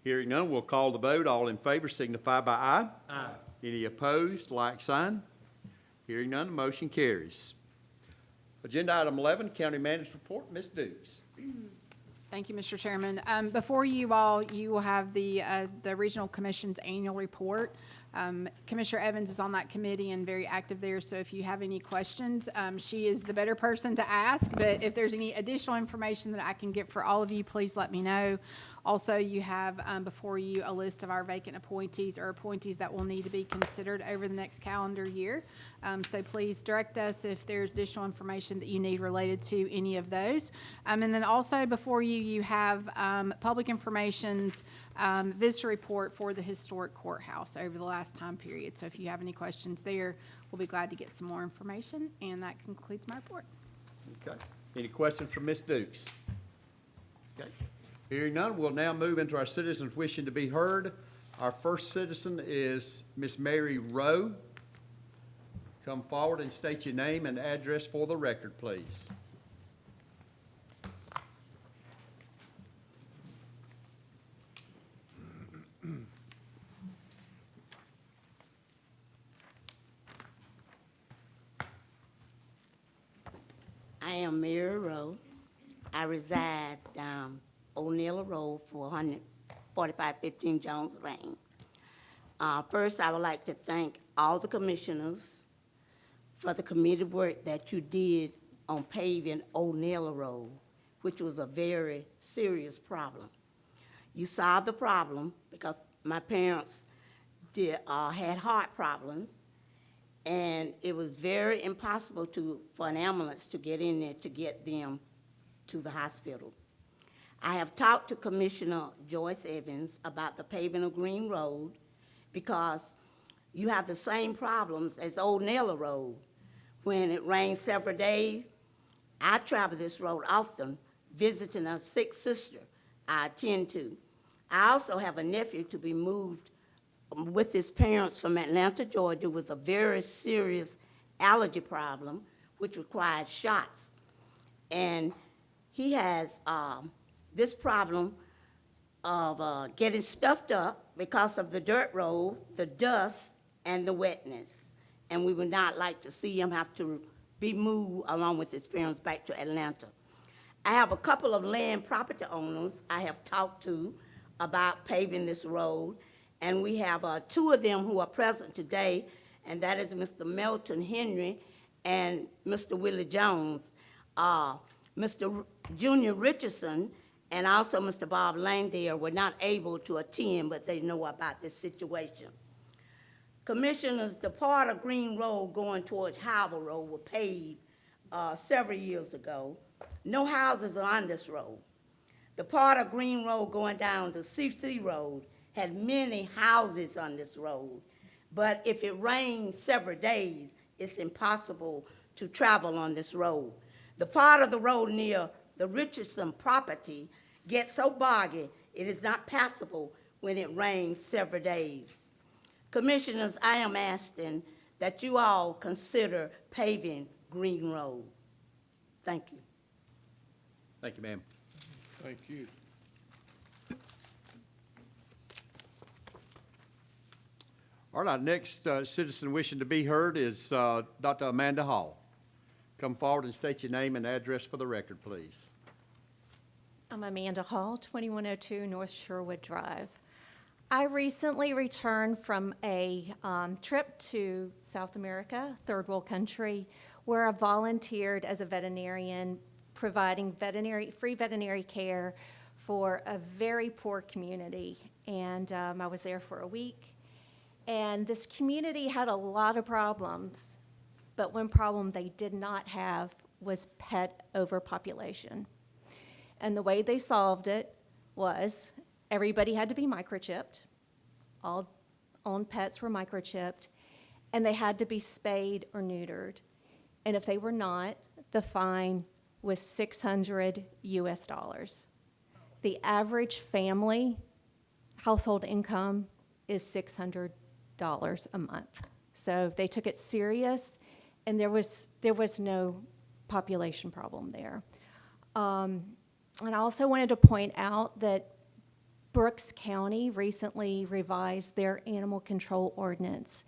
Hearing none, we'll call the vote. All in favor signify by aye. Aye. Any opposed, like sign. Hearing none, the motion carries. Agenda item 11, County Manager's Report. Ms. Dukes. Thank you, Mr. Chairman. Before you all, you will have the Regional Commission's annual report. Commissioner Evans is on that committee and very active there, so if you have any questions, she is the better person to ask, but if there's any additional information that I can get for all of you, please let me know. Also, you have before you a list of our vacant appointees or appointees that will need to be considered over the next calendar year. So please direct us if there's additional information that you need related to any of those. And then also before you, you have public information's visitor report for the historic courthouse over the last time period. So if you have any questions there, we'll be glad to get some more information. And that concludes my report. Okay. Any questions from Ms. Dukes? Okay. Hearing none, we'll now move into our citizens wishing to be heard. Our first citizen is Miss Mary Rowe. Come forward and state your name and address for the record, please. I am Mary Rowe. I reside down O'Neill Road, 4515 Jones Lane. First, I would like to thank all the commissioners for the committee work that you did on paving O'Neill Road, which was a very serious problem. You solved the problem because my parents had heart problems, and it was very impossible for an ambulance to get in there to get them to the hospital. I have talked to Commissioner Joyce Evans about the paving of Green Road because you have the same problems as Old Naylor Road. When it rains several days, I travel this road often, visiting a sick sister I attend to. I also have a nephew to be moved with his parents from Atlanta, Georgia, with a very serious allergy problem, which required shots. And he has this problem of getting stuffed up because of the dirt road, the dust, and the wetness. And we would not like to see him have to be moved along with his parents back to Atlanta. I have a couple of land property owners I have talked to about paving this road, and we have two of them who are present today, and that is Mr. Melton Henry and Mr. Willie Jones. Mr. Junior Richardson and also Mr. Bob Langdale were not able to attend, but they know about this situation. Commissioners, the part of Green Road going towards Howell Road were paved several years ago. No houses are on this road. The part of Green Road going down to CC Road had many houses on this road, but if it rains several days, it's impossible to travel on this road. The part of the road near the Richardson property gets so boggy, it is not passable when it rains several days. Commissioners, I am asking that you all consider paving Green Road. Thank you. Thank you, ma'am. Thank you. All right, our next citizen wishing to be heard is Dr. Amanda Hall. Come forward and state your name and address for the record, please. I'm Amanda Hall, 2102 North Sherwood Drive. I recently returned from a trip to South America, third world country, where I volunteered as a veterinarian, providing free veterinary care for a very poor community. And I was there for a week. And this community had a lot of problems, but one problem they did not have was pet overpopulation. And the way they solved it was everybody had to be microchipped. All owned pets were microchipped, and they had to be spayed or neutered. And if they were not, the fine was $600 US. The average family household income is $600 a month. So they took it serious, and there was no population problem there. And I also wanted to point out that Brooks County recently revised their animal control ordinance.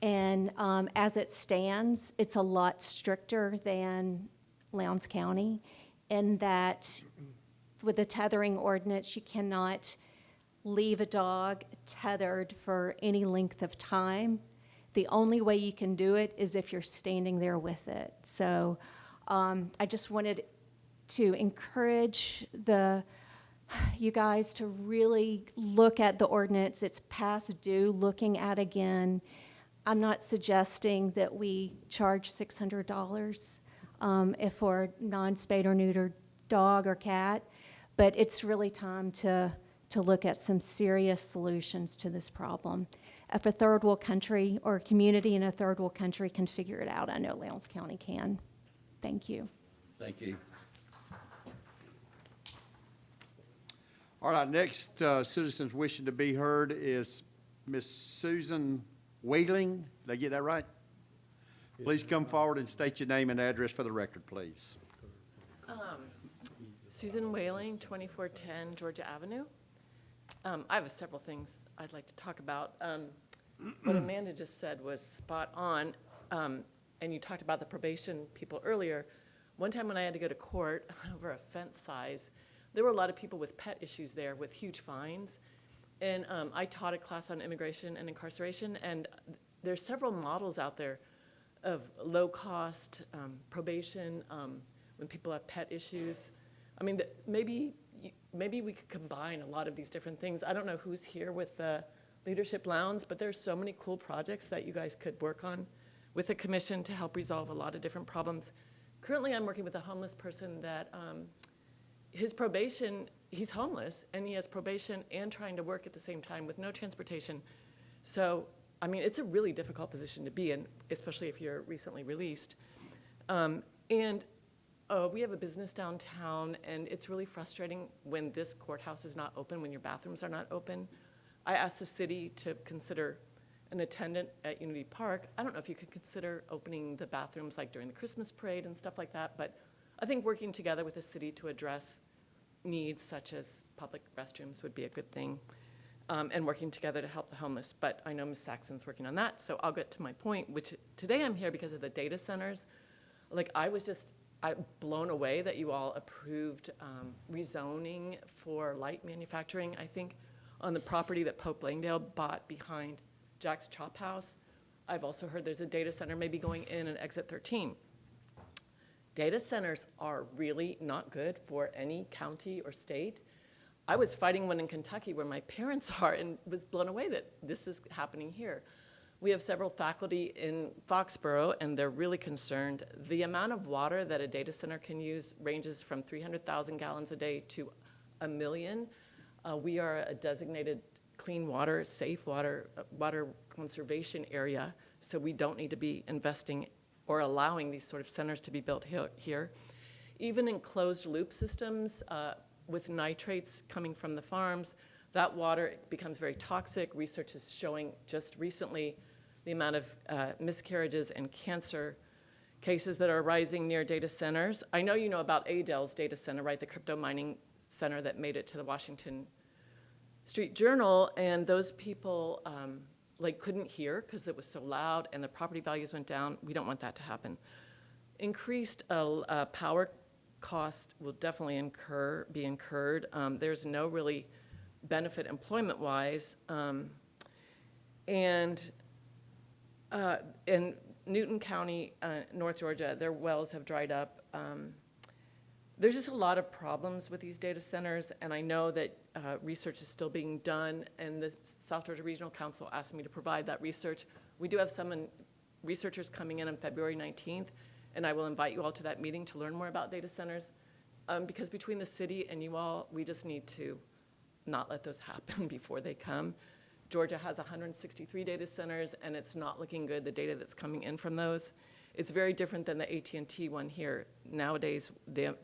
And as it stands, it's a lot stricter than Lowndes County in that with the tethering ordinance, you cannot leave a dog tethered for any length of time. The only way you can do it is if you're standing there with it. So I just wanted to encourage you guys to really look at the ordinance. It's past due looking at again. I'm not suggesting that we charge $600 if for a non-spayed or neutered dog or cat, but it's really time to look at some serious solutions to this problem. If a third world country or a community in a third world country can figure it out, I know Lowndes County can. Thank you. Thank you. All right, next citizens wishing to be heard is Miss Susan Whaling. Did I get that right? Please come forward and state your name and address for the record, please. Susan Whaling, 2410 Georgia Avenue. I have several things I'd like to talk about. What Amanda just said was spot on, and you talked about the probation people earlier. One time when I had to go to court over a fence size, there were a lot of people with pet issues there with huge fines. And I taught a class on immigration and incarceration, and there's several models out there of low-cost probation when people have pet issues. I mean, maybe we could combine a lot of these different things. I don't know who's here with the Leadership Lounge, but there's so many cool projects that you guys could work on with the commission to help resolve a lot of different problems. Currently, I'm working with a homeless person that his probation, he's homeless, and he has probation and trying to work at the same time with no transportation. So, I mean, it's a really difficult position to be in, especially if you're recently released. We have a business downtown, and it's really frustrating when this courthouse is not open, when your bathrooms are not open. I asked the city to consider an attendant at Unity Park. I don't know if you could consider opening the bathrooms like during the Christmas parade and stuff like that, but I think working together with the city to address needs such as public restrooms would be a good thing, and working together to help the homeless. But I know Ms. Saxon's working on that, so I'll get to my point, which today I'm here because of the data centers. Like, I'm blown away that you all approved rezoning for light manufacturing, I think, on the property that Pope Langdale bought behind Jack's Chop House. I've also heard there's a data center maybe going in at exit 13. Data centers are really not good for any county or state. I was fighting one in Kentucky where my parents are and was blown away that this is happening here. We have several faculty in Foxborough, and they're really concerned. The amount of water that a data center can use ranges from 300,000 gallons a day to 1 million. We are a designated clean water, safe water, water conservation area, so we don't need to be investing or allowing these sort of centers to be built here. Even in closed loop systems with nitrates coming from the farms, that water becomes very toxic. Research is showing just recently the amount of miscarriages and cancer cases that are rising near data centers. I know you know about Adele's data center, right? The crypto mining center that made it to the Washington Street Journal, and those people couldn't hear because it was so loud and the property values went down. We don't want that to happen. Increased power cost will definitely be incurred. There's no really benefit employment-wise. In Newton County, North Georgia, their wells have dried up. There's just a lot of problems with these data centers, and I know that research is still being done, and the South Georgia Regional Council asked me to provide that research. We do have some researchers coming in on February 19th, and I will invite you all to that meeting to learn more about data centers, because between the city and you all, we just need to not let those happen before they come. Georgia has 163 data centers, and it's not looking good, the data that's coming in from those. It's very different than the AT&T one here. Nowadays, the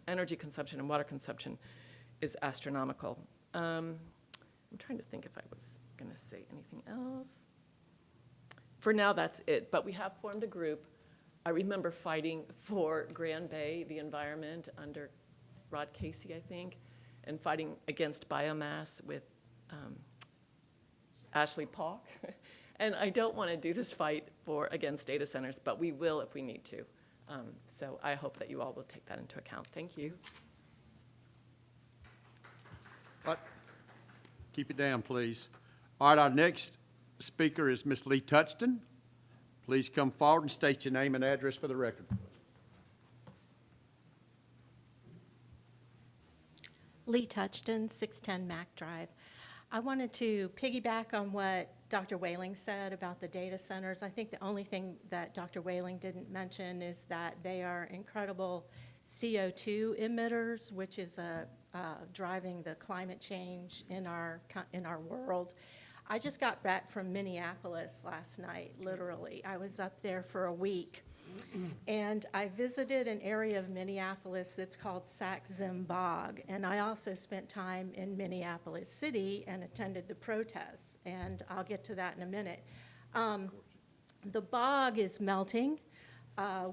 energy consumption and water consumption is astronomical. I'm trying to think if I was going to say anything else. For now, that's it. But we have formed a group. I remember fighting for Grand Bay, the environment, under Rod Casey, I think, and fighting against biomass with Ashley Paulk. And I don't want to do this fight against data centers, but we will if we need to. So I hope that you all will take that into account. Thank you. Keep it down, please. All right, our next speaker is Ms. Lee Touchton. Please come forward and state your name and address for the record. Lee Touchton, 610 Mac Drive. I wanted to piggyback on what Dr. Whaling said about the data centers. I think the only thing that Dr. Whaling didn't mention is that they are incredible CO2 emitters, which is driving the climate change in our world. I just got back from Minneapolis last night, literally. I was up there for a week. And I visited an area of Minneapolis that's called Sac-Zim Bog, and I also spent time in Minneapolis City and attended the protests, and I'll get to that in a minute. The bog is melting.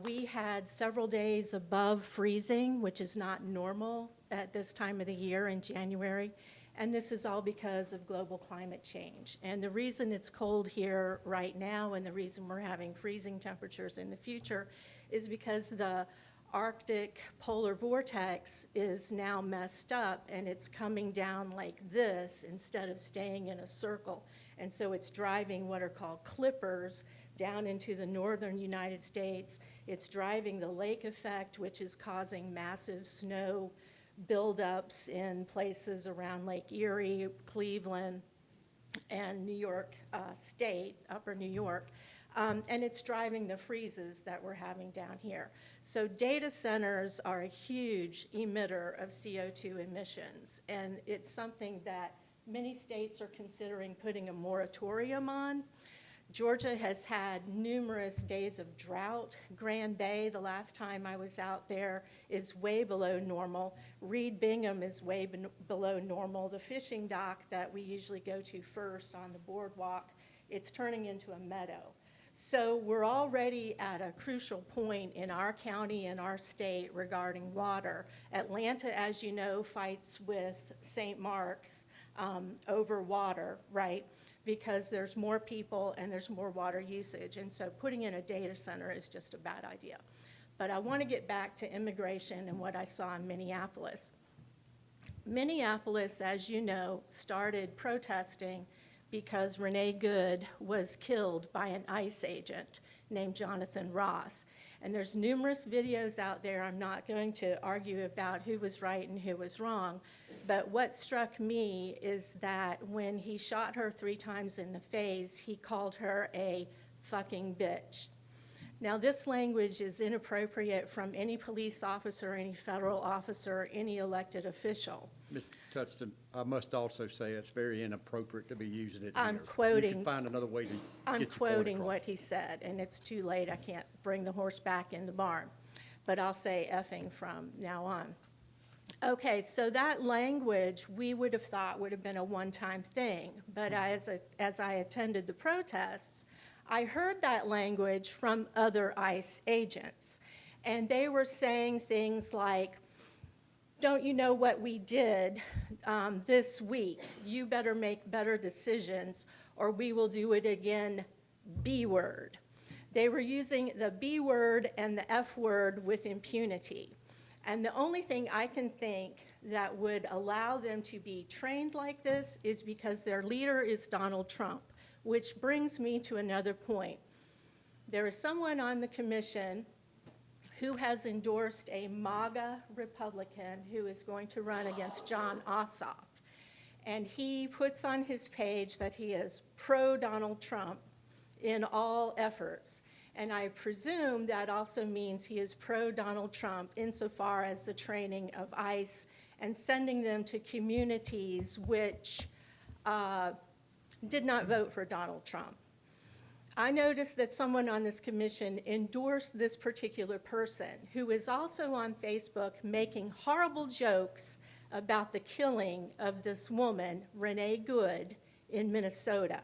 We had several days above freezing, which is not normal at this time of the year in January. And this is all because of global climate change. And the reason it's cold here right now and the reason we're having freezing temperatures in the future is because the Arctic polar vortex is now messed up and it's coming down like this instead of staying in a circle. And so it's driving what are called clippers down into the northern United States. It's driving the lake effect, which is causing massive snow buildups in places around Lake Erie, Cleveland, and New York State, upper New York. And it's driving the freezes that we're having down here. So data centers are a huge emitter of CO2 emissions, and it's something that many states are considering putting a moratorium on. Georgia has had numerous days of drought. Grand Bay, the last time I was out there, is way below normal. Reed Bingham is way below normal. The fishing dock that we usually go to first on the boardwalk, it's turning into a meadow. So we're already at a crucial point in our county and our state regarding water. Atlanta, as you know, fights with St. Mark's over water, right? Because there's more people and there's more water usage. And so putting in a data center is just a bad idea. But I want to get back to immigration and what I saw in Minneapolis. Minneapolis, as you know, started protesting because Renee Good was killed by an ICE agent named Jonathan Ross. And there's numerous videos out there. I'm not going to argue about who was right and who was wrong. But what struck me is that when he shot her 3 times in the face, he called her a fucking bitch. Now, this language is inappropriate from any police officer, any federal officer, any elected official. Mr. Touchton, I must also say it's very inappropriate to be using it here. I'm You quoting- can find another way to get I'm your point quoting across. what he said, and it's too late. I can't bring the horse back in the barn. But I'll say effing from now on. Okay, so that language we would have thought would have been a one-time thing. But as I attended the protests, I heard that language from other ICE agents. And they were saying things like, don't you know what we did this week? You better make better decisions or we will do it again, B word. They were using the B word and the F word with impunity. And the only thing I can think that would allow them to be trained like this is because their leader is Donald Trump, which brings me to another point. There is someone on the commission who has endorsed a MAGA Republican who is going to run against John Ossoff. And he puts on his page that he is pro-Donald Trump in all efforts. And I presume that also means he is pro-Donald Trump insofar as the training of ICE and sending them to communities which did not vote for Donald Trump. I noticed that someone on this commission endorsed this particular person who is also on Facebook making horrible jokes about the killing of this woman, Renee Good, in Minnesota.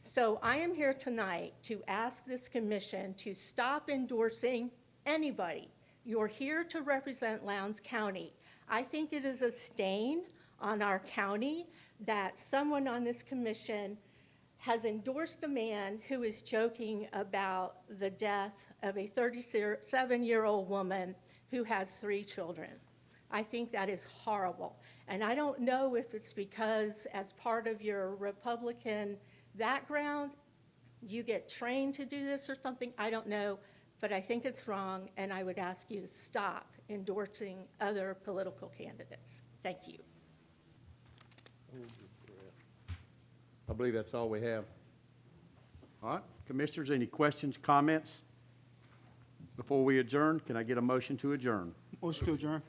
So I am here tonight to ask this commission to stop endorsing anybody. You're here to represent Lowndes County. I think it is a stain on our county that someone on this commission has endorsed a man who is joking about the death of a 37-year-old woman who has 3 children. I think that is horrible. And I don't know if it's because as part of your Republican background, you get trained to do this or something. I don't know, but I think it's wrong, and I would ask you to stop endorsing other political candidates. Thank you. I believe that's all we have. All right, commissioners, any questions, comments? Before we adjourn, can I get a motion to adjourn? Motion to adjourn.